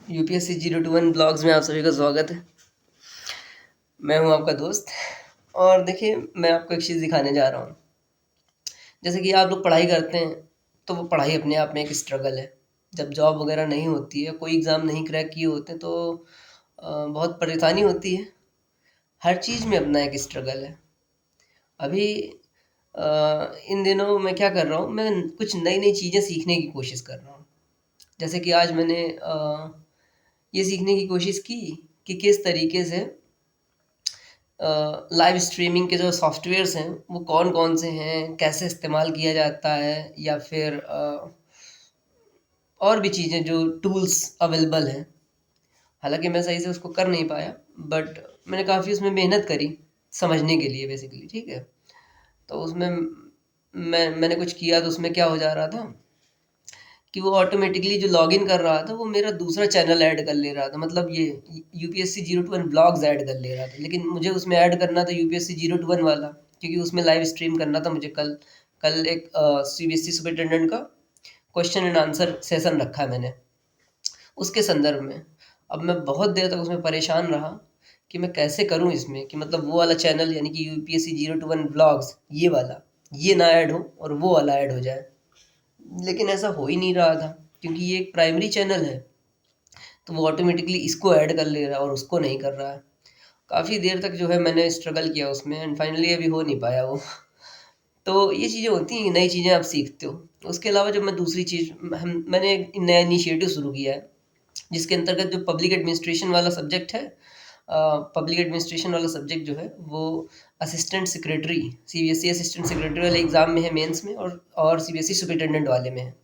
UPSC 021 blogs में आप सभी का स्वागत है। मैं हूं आपका दोस्त। और देखिए, मैं आपको एक चीज़ दिखाने जा रहा हूं। जैसे कि आप लोग पढ़ाई करते हैं, तो वो पढ़ाई अपने आप में एक स्ट्रगल है। जब जॉब वगैरह नहीं होती है, कोई एग्ज़ाम नहीं क्रैक किए होते, तो बहुत परेशानी होती है। हर चीज़ में अपना एक स्ट्रगल है। अभी इन दिनों मैं क्या कर रहा हूँ, मैं कुछ नई नई चीज़ें सीखने की कोशिश कर रहा हूँ। जैसे कि आज मैंने ये सीखने की कोशिश की कि किस तरीके से लाइव स्ट्रीमिंग के जो सॉफ्टवेयर्स हैं वो कौन कौन से हैं, कैसे इस्तेमाल किया जाता है, या फिर और भी चीज़ें जो टूल्स अवेलेबल हैं। हालांकि मैं सही से उसको कर नहीं पाया, बट मैंने काफ़ी उसमें मेहनत करी समझने के लिए बेसिकली। ठीक है, तो उसमें मैंने कुछ किया, तो उसमें क्या हो जा रहा था कि वो ऑटोमेटिकली जो लॉगिन कर रहा था वो मेरा दूसरा चैनल ऐड कर ले रहा था। मतलब ये यूपीएससी 021 ब्लॉग्स ऐड कर ले रहा था, लेकिन मुझे उसमें ऐड करना था यूपीएससी 021 वाला, क्योंकि उसमें लाइव स्ट्रीम करना था मुझे। कल कल एक सीबीएसई सुपरिटेंडेंट का क्वेश्चन एंड आंसर सेशन रखा है मैंने, उसके संदर्भ में। अब मैं बहुत देर तक उसमें परेशान रहा कि मैं कैसे करूं इसमें, कि मतलब वो वाला चैनल यानी कि यूपीएससी 021 ब्लॉग्स ये वाला, ये ना ऐड हो और वो वाला ऐड हो जाए। लेकिन ऐसा हो ही नहीं रहा था, क्योंकि ये एक प्राइमरी चैनल है, तो वो ऑटोमेटिकली इसको ऐड कर ले रहा है और उसको नहीं कर रहा है। काफ़ी देर तक जो है मैंने स्ट्रगल किया उसमें, एंड फाइनली अभी हो नहीं पाया वो। तो ये चीज़ें होती हैं, नई चीज़ें आप सीखते हो। उसके अलावा जब मैं दूसरी चीज़, मैंने एक नया इनिशिएटिव शुरू किया है, जिसके अंतर्गत जो पब्लिक एडमिनिस्ट्रेशन वाला सब्जेक्ट है, पब्लिक एडमिनिस्ट्रेशन वाला सब्जेक्ट जो है वो assistant secretary, CBSE assistant secretary वाले एग्ज़ाम में है, मेंस में, और सीबीएसई सुपरिटेंडेंट वाले में है।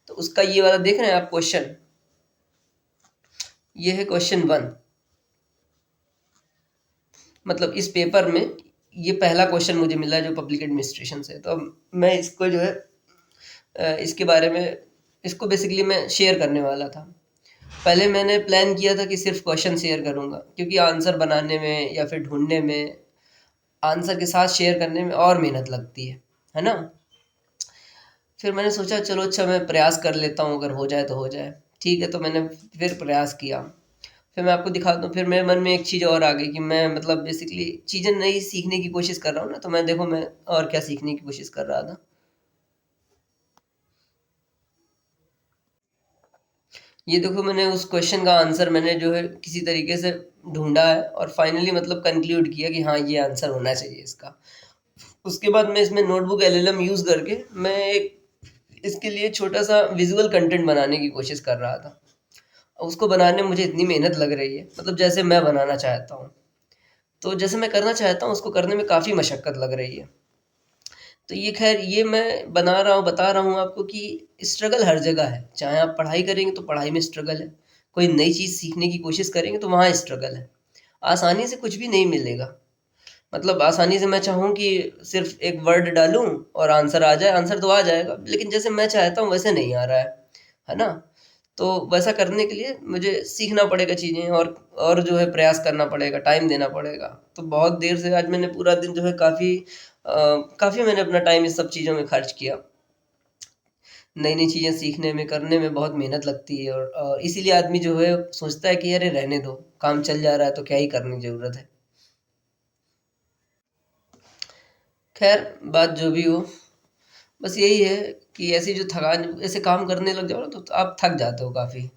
तो उसका ये वाला देख रहे हैं आप क्वेश्चन, ये है क्वेश्चन 1। मतलब इस पेपर में ये पहला क्वेश्चन मुझे मिला जो पब्लिक एडमिनिस्ट्रेशन से। तो अब मैं इसको जो है इसके बारे में, इसको बेसिकली मैं शेयर करने वाला था। पहले मैंने प्लान किया था कि सिर्फ क्वेश्चन शेयर करूंगा, क्योंकि आंसर बनाने में या फिर ढूंढने में, आंसर के साथ शेयर करने में और मेहनत लगती है ना। फिर मैंने सोचा चलो अच्छा, मैं प्रयास कर लेता हूँ, अगर हो जाए तो हो जाए। ठीक है, तो मैंने फिर प्रयास किया। फिर मैं आपको दिखाता हूँ, फिर मेरे मन में एक चीज़ और आ गई कि मैं मतलब बेसिकली चीज़ें नई सीखने की कोशिश कर रहा हूँ ना, तो मैं देखो मैं और क्या सीखने की कोशिश कर रहा था। ये देखो, मैंने उस क्वेश्चन का आंसर मैंने जो है किसी तरीके से ढूंढा है, और फाइनली मतलब कंक्लूड किया कि हाँ ये आंसर होना चाहिए इसका। उसके बाद मैं इसमें नोटबुक एलएलएम यूज़ करके मैं एक इसके लिए छोटा सा विजुअल कंटेंट बनाने की कोशिश कर रहा था। उसको बनाने में मुझे इतनी मेहनत लग रही है, मतलब जैसे मैं बनाना चाहता हूँ, तो जैसे मैं करना चाहता हूँ उसको करने में काफ़ी मशक्क़त लग रही है। तो ये खैर, ये मैं बना रहा हूँ, बता रहा हूँ आपको कि स्ट्रगल हर जगह है। चाहे आप पढ़ाई करेंगे तो पढ़ाई में स्ट्रगल है, कोई नई चीज़ सीखने की कोशिश करेंगे तो वहाँ स्ट्रगल है। आसानी से कुछ भी नहीं मिलेगा। मतलब आसानी से मैं चाहूँ कि सिर्फ एक वर्ड डालूँ और आंसर आ जाए, आंसर तो आ जाएगा, लेकिन जैसे मैं चाहता हूँ वैसे नहीं आ रहा है ना। तो वैसा करने के लिए मुझे सीखना पड़ेगा चीज़ें, और जो है प्रयास करना पड़ेगा, टाइम देना पड़ेगा। तो बहुत देर से आज मैंने पूरा दिन जो है काफ़ी मैंने अपना टाइम इस सब चीज़ों में खर्च किया। नई नई चीज़ें सीखने में, करने में बहुत मेहनत लगती है, और इसीलिए आदमी जो है सोचता है कि अरे रहने दो, काम चल जा रहा है तो क्या ही करने की ज़रूरत है। खैर, बात जो भी हो, बस यही है कि ऐसी जो थकान, ऐसे काम करने लग जाओ ना तो आप थक जाते हो काफ़ी।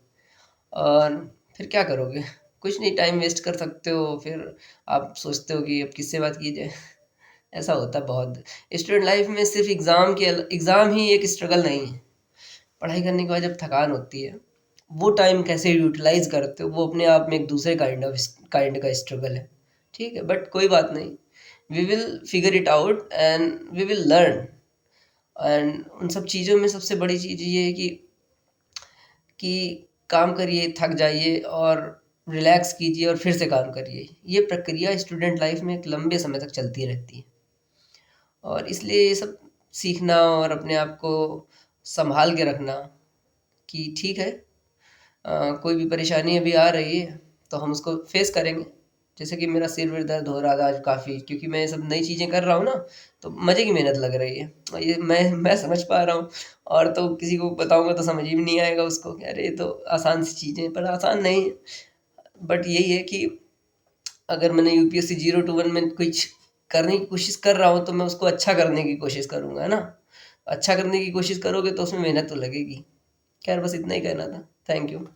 और फिर क्या करोगे? कुछ नहीं, टाइम वेस्ट कर सकते हो। फिर आप सोचते हो कि अब किससे बात की जाए। ऐसा होता है बहुत। स्टूडेंट लाइफ में सिर्फ एग्ज़ाम ही एक स्ट्रगल नहीं है। पढ़ाई करने के बाद जब थकान होती है, वो टाइम कैसे यूटिलाइज़ करते हो, वो अपने आप में एक दूसरे काइंड का स्ट्रगल है। ठीक है, बट कोई बात नहीं। We will figure it out and we will learn. And उन सब चीज़ों में सबसे बड़ी चीज़ ये है कि काम करिए, थक जाइए और रिलैक्स कीजिए और फिर से काम करिए। ये प्रक्रिया स्टूडेंट लाइफ में एक लंबे समय तक चलती रहती है, और इसलिए ये सब सीखना और अपने आप को संभाल के रखना कि ठीक है, कोई भी परेशानी अभी आ रही है तो हम उसको फेस करेंगे, जैसे कि मेरा सिर विर दर्द हो रहा था आज काफ़ी, क्योंकि मैं ये सब नई चीज़ें कर रहा हूँ ना, तो मज़े की मेहनत लग रही है। और ये मैं समझ पा रहा हूँ, और तो किसी को बताऊँगा तो समझ ही में नहीं आएगा उसको कि अरे ये तो आसान सी चीज़ें हैं, पर आसान नहीं है। बट यही है कि अगर मैंने यूपीएससी 0 टू 1 में कुछ करने की कोशिश कर रहा हूँ, तो मैं उसको अच्छा करने की कोशिश करूँगा, है ना? अच्छा करने की कोशिश करोगे तो उसमें मेहनत तो लगेगी। खैर बस इतना ही कहना था। Thank you.